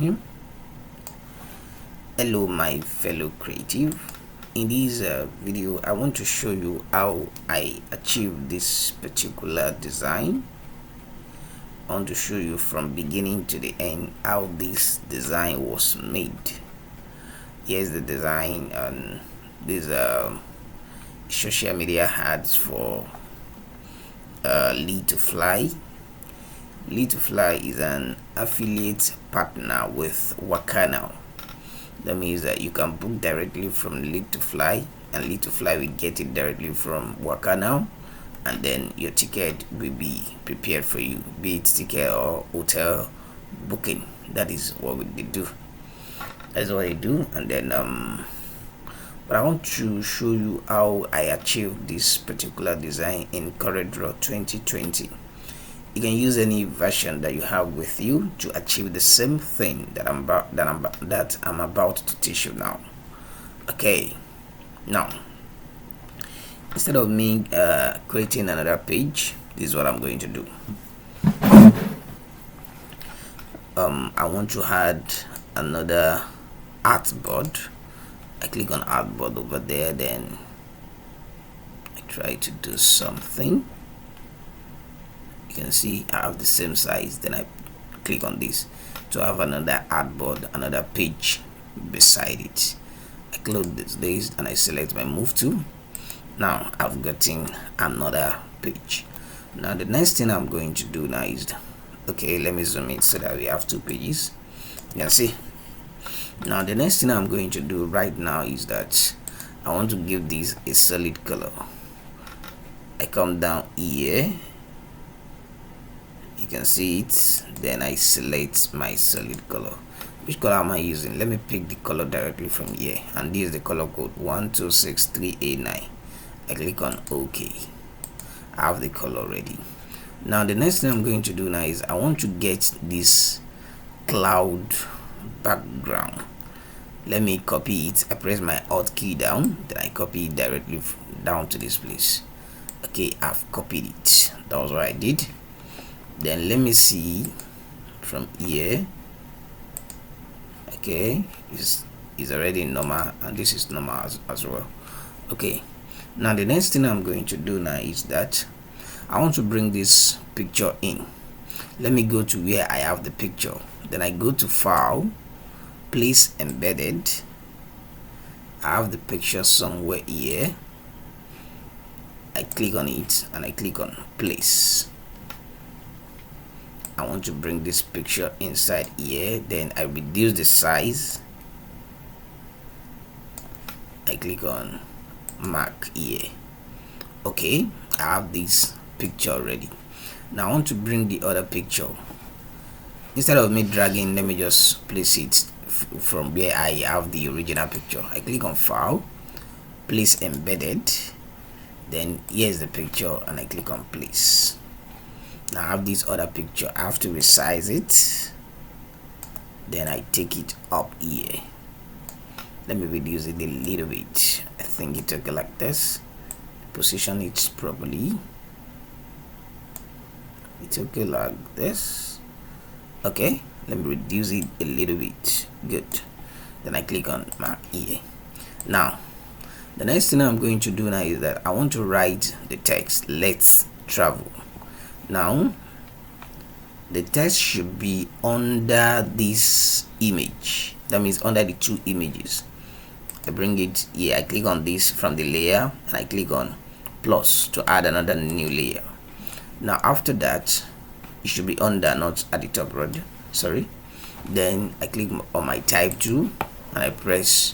Bismillahirrahmanirrahim. Hello my fellow creative. In this video I want to show you how I achieved this particular design. I want to show you from beginning to the end how this design was made. Here's the design on these social media ads for Lee2Fly. Lee2Fly is an affiliate partner with Wakanow. That means that you can book directly from Lee2Fly, and Lee2Fly will get it directly from Wakanow, and then your ticket will be prepared for you, be it ticket or hotel booking. That is what they do. That's what they do. And then but I want to show you how I achieved this particular design in CorelDRAW 2020. You can use any version that you have with you to achieve the same thing that I'm about to teach you now. Okay, now instead of me creating another page, this is what I'm going to do. I want to add another artboard. I click on artboard over there, then I try to do something. You can see I have the same size. Then I click on this to have another artboard, another page beside it. I close this and I select my move tool. Now I've gotten another page. Now the next thing I'm going to do now is, okay, let me zoom in so that we have two pages. You can see. Now the next thing I'm going to do right now is that I want to give this a solid color. I come down here, you can see it, then I select my solid color. Which color am I using? Let me pick the color directly from here, and this is the color code 1263A9. I click on OK. I have the color ready. Now the next thing I'm going to do now is I want to get this cloud background. Let me copy it. I press my Alt key down, then I copy it directly down to this place. Okay, I've copied it. That was what I did. Then let me see from here. Okay, it's already normal, and this is normal as well. Okay, now the next thing I'm going to do now is that I want to bring this picture in. Let me go to where I have the picture, then I go to File, Place Embedded. I have the picture somewhere here. I click on it and I click on Place. I want to bring this picture inside here, then I reduce the size. I click on Mark here. Okay, I have this picture already. Now I want to bring the other picture. Instead of me dragging, let me just place it from where I have the original picture. I click on File, Place Embedded, then here's the picture and I click on Place. Now I have this other picture. I have to resize it, then I take it up here. Let me reduce it a little bit. I think it's okay like this. Position it properly. It's okay like this. Okay, let me reduce it a little bit. Good. Then I click on Mark here. Now the next thing I'm going to do now is that I want to write the text "Let's travel." Now the text should be under this image. That means under the two images. I bring it here. I click on this from the layer and I click on plus to add another new layer. Now after that, it should be under, not at the top, right? Sorry. Then I click on my type tool and I press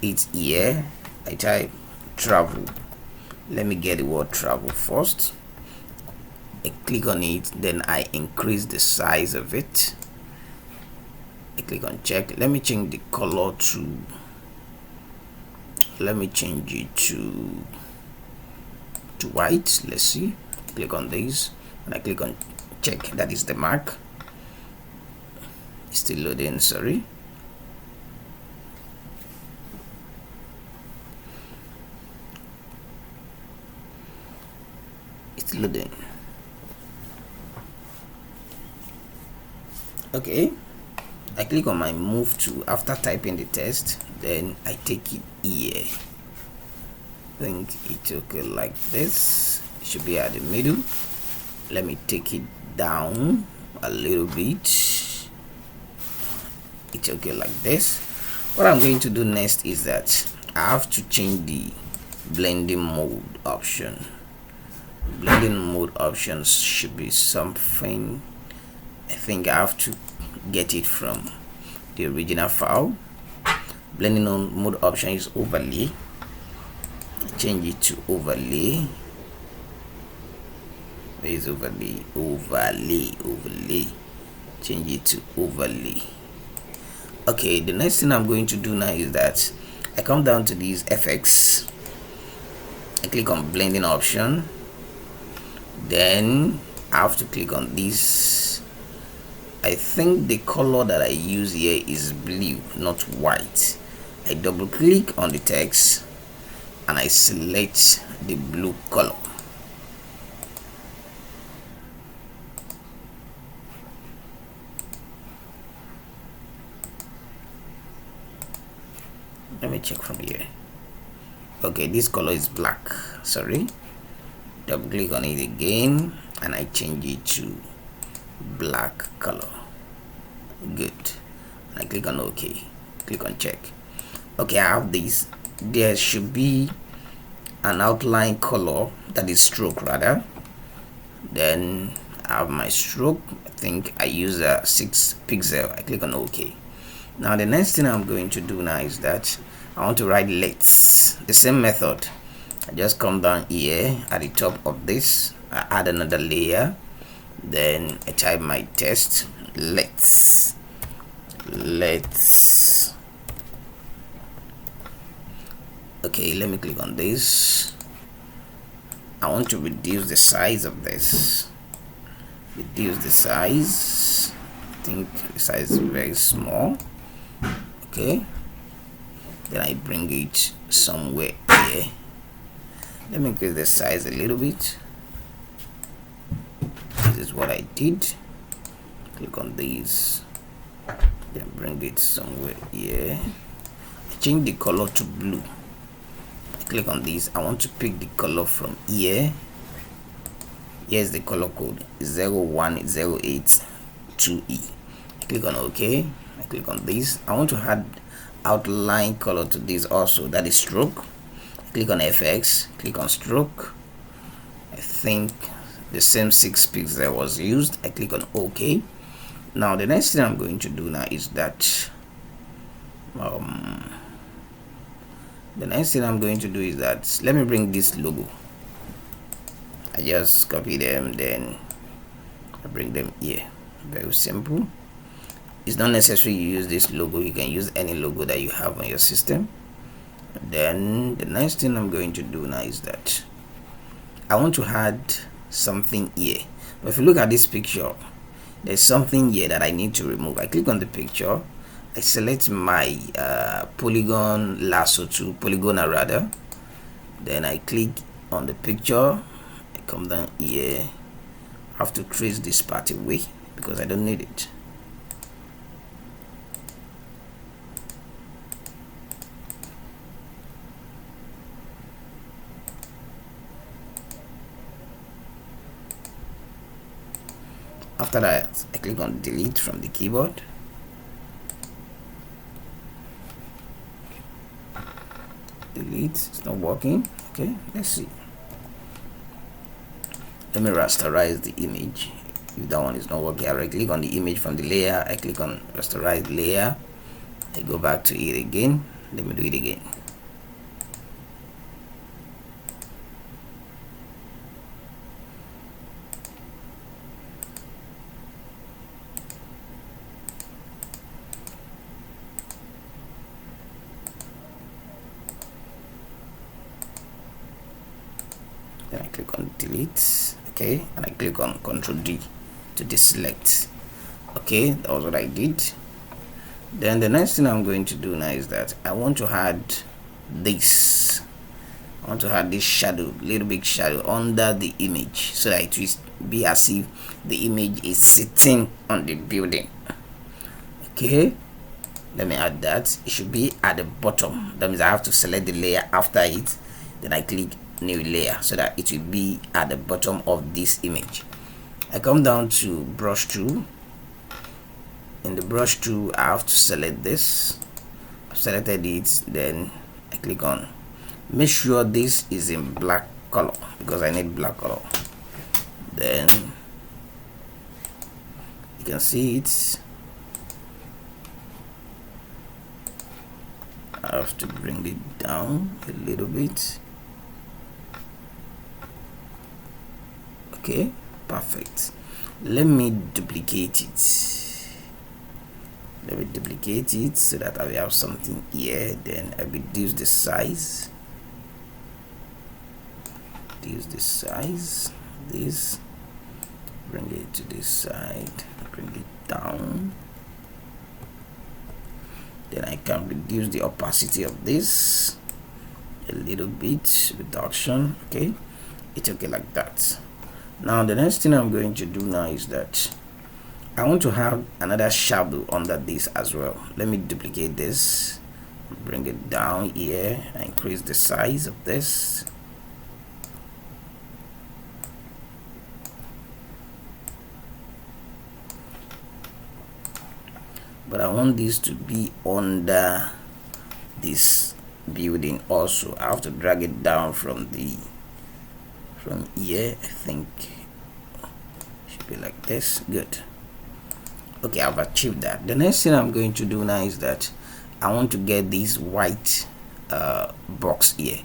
it here. I type travel. Let me get the word travel first. I click on it, then I increase the size of it. I click on check. Let me change the color to, let me change it to white. Let's see. Click on this and I click on check. That is the mark. It's still loading, sorry. It's loading. Okay, I click on my move to after typing the text, then I take it here. I think it's okay like this. It should be at the middle. Let me take it down a little bit. It's okay like this. What I'm going to do next is that I have to change the blending mode option. Blending mode options should be something, I think I have to get it from the original file. Blending mode option is overlay. Change it to overlay. Where is overlay? Overlay. Change it to overlay. Okay, the next thing I'm going to do now is that I come down to these FX. I click on blending option. Then I have to click on this. I think the color that I use here is blue, not white. I double click on the text and I select the blue color. Let me check from here. Okay, this color is black. Sorry. Double click on it again and I change it to black color. Good. And I click on OK. Click on check. Okay, I have this. There should be an outline color, that is stroke rather. Then I have my stroke. I think I use a 6 pixel. I click on OK. Now the next thing I'm going to do now is that I want to write let's. The same method. I just come down here at the top of this. I add another layer. Then I type my text. Let's. Okay, let me click on this. I want to reduce the size of this. Reduce the size. I think the size is very small. Okay. Then I bring it somewhere here. Let me increase the size a little bit. This is what I did. Click on these. Then bring it somewhere here. I change the color to blue. I click on this. I want to pick the color from here. Here's the color code 01082E. I click on OK. I click on this. I want to add outline color to this also, that is stroke. Click on FX, click on stroke. I think the same 6 pixel was used. I click on OK. Now the next thing I'm going to do now is that let me bring this logo. I just copy them, then I bring them here. Very simple. It's not necessary you use this logo. You can use any logo that you have on your system. Then the next thing I'm going to do now is that I want to add something here. But if you look at this picture, there's something here that I need to remove. I click on the picture. I select my polygon lasso tool, polygonal rather. Then I click on the picture. I come down here. I have to trace this part away because I don't need it. After that, I click on delete from the keyboard. Delete, it's not working. Okay, let's see. Let me rasterize the image. If that one is not working, I right click on the image from the layer. I click on rasterize layer. I go back to it again. Let me do it again. Then I click on delete. Okay, and I click on Ctrl D to deselect. Okay, that was what I did. Then the next thing I'm going to do now is that I want to add this. I want to add this shadow, little big shadow under the image, so that it will be as if the image is sitting on the building. Okay, let me add that. It should be at the bottom. That means I have to select the layer after it, then I click new layer so that it will be at the bottom of this image. I come down to brush tool. In the brush tool, I have to select this. I've selected it, then I click on. Make sure this is in black color because I need black color. Then you can see it. I have to bring it down a little bit. Okay, perfect. Let me duplicate it. Let me duplicate it so that I will have something here. Then I reduce the size. Reduce the size. This. Bring it to this side. Bring it down. Then I can reduce the opacity of this a little bit. Reduction. Okay, it's okay like that. Now the next thing I'm going to do now is that I want to have another shadow under this as well. Let me duplicate this, bring it down here, and increase the size of this. But I want this to be under this building also. I have to drag it down from here. I think it should be like this. Good. Okay, I've achieved that. The next thing I'm going to do now is that I want to get this white box here.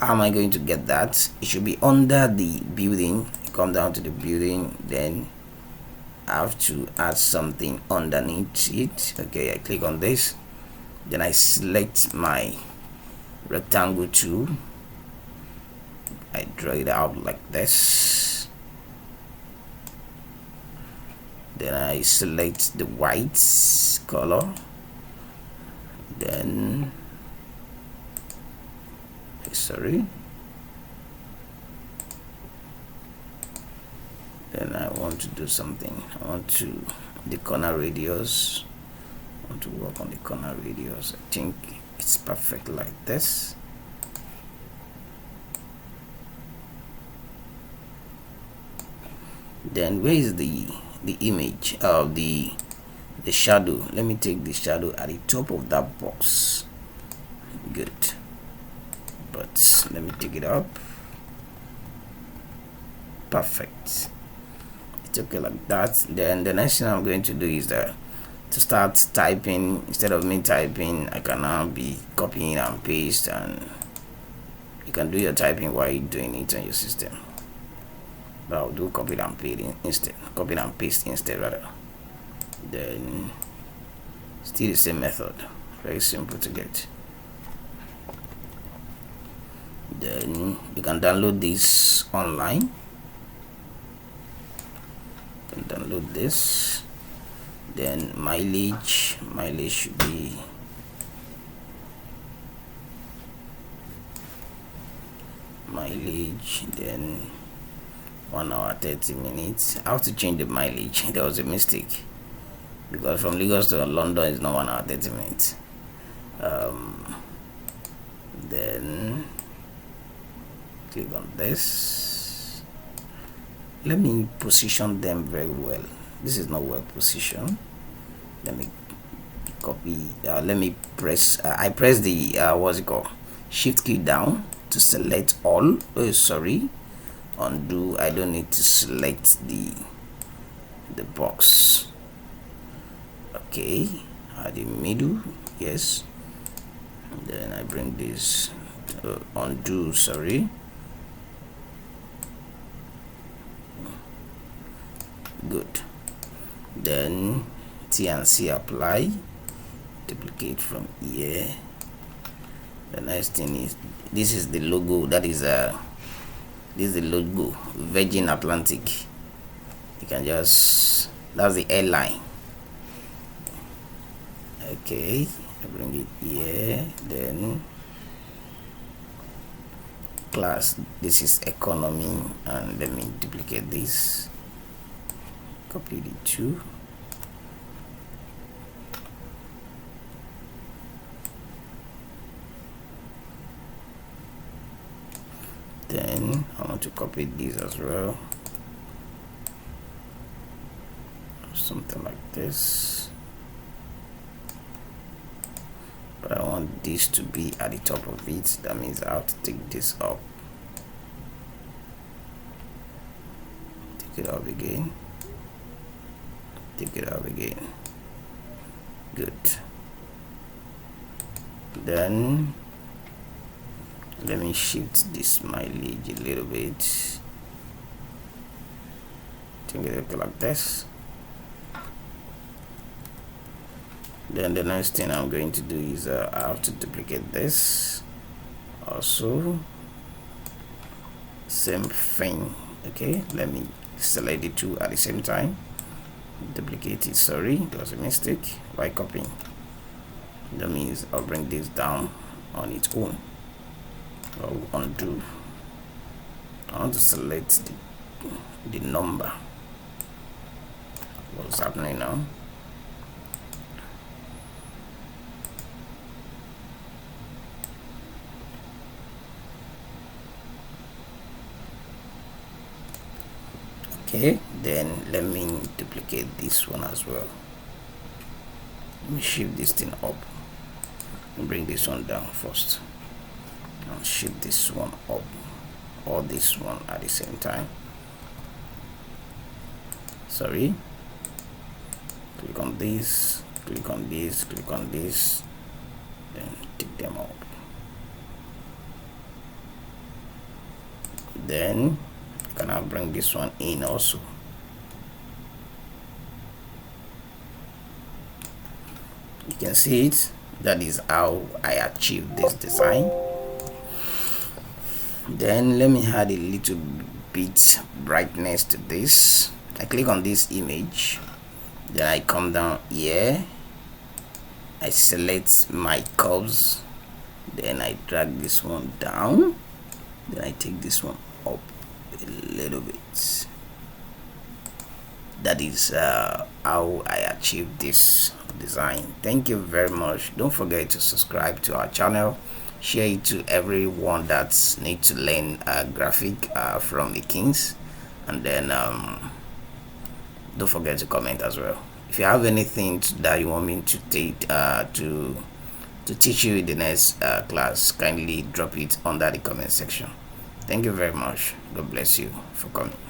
How am I going to get that? It should be under the building. Come down to the building, then I have to add something underneath it. Okay, I click on this, then I select my rectangle tool. I draw it out like this. Then I select the white color. Then then I want to do something. I want to the corner radius. I want to work on the corner radius. I think it's perfect like this. Then where is the image of the shadow? Let me take the shadow at the top of that box. Good. But let me take it up. Perfect. It's okay like that. Then the next thing I'm going to do is that to start typing. Instead of me typing, I can now be copying and paste, and you can do your typing while you're doing it on your system. But I'll do copy and paste instead. Copy and paste instead rather. Then still the same method. Very simple to get. Then you can download this online. You can download this. Then mileage should be then 1 hour 30 minutes. I have to change the mileage. There was a mistake because from Lagos to London is not 1 hour 30 minutes. Then click on this. Let me position them very well. This is not well positioned. Let me copy. Let me press. I press the what's it called? Shift key down to select all. Oh, sorry. Undo. I don't need to select the box. Okay. At the middle. Yes. And then I bring this undo. Sorry. Good. Then TNC apply, duplicate from here. The next thing is this is the logo. That is this is the logo, Virgin Atlantic. You can just, that's the airline. Okay, I bring it here. Then class, this is economy, and let me duplicate this. Copy the two. I want to copy this as well, something like this, but I want this to be at the top of it. That means I have to take this up, take it up again, take it up again. Good. Then let me shift this mileage a little bit, think it like this. Then the next thing I'm going to do is I have to duplicate this also, same thing. Okay, let me select the two at the same time, duplicate it. Sorry, there was a mistake by copying. That means I'll bring this down on its own. I'll undo. I want to select the number. What's happening now? Okay, then let me duplicate this one as well. Let me shift this thing up and bring this one down first. I'll shift this one up, or this one at the same time. Sorry. Click on this, click on this, click on this, then take them up. Then can I bring this one in also? You can see it. That is how I achieve this design. Then let me add a little bit brightness to this. I click on this image, then I come down here, I select my curves, then I drag this one down, then I take this one up a little bit. That is how I achieve this design. Thank you very much. Don't forget to subscribe to our channel, share it to everyone that needs to learn graphic from the Kings, and then don't forget to comment as well. If you have anything that you want me to take to teach you in the next class, kindly drop it under the comment section. Thank you very much. God bless you for coming.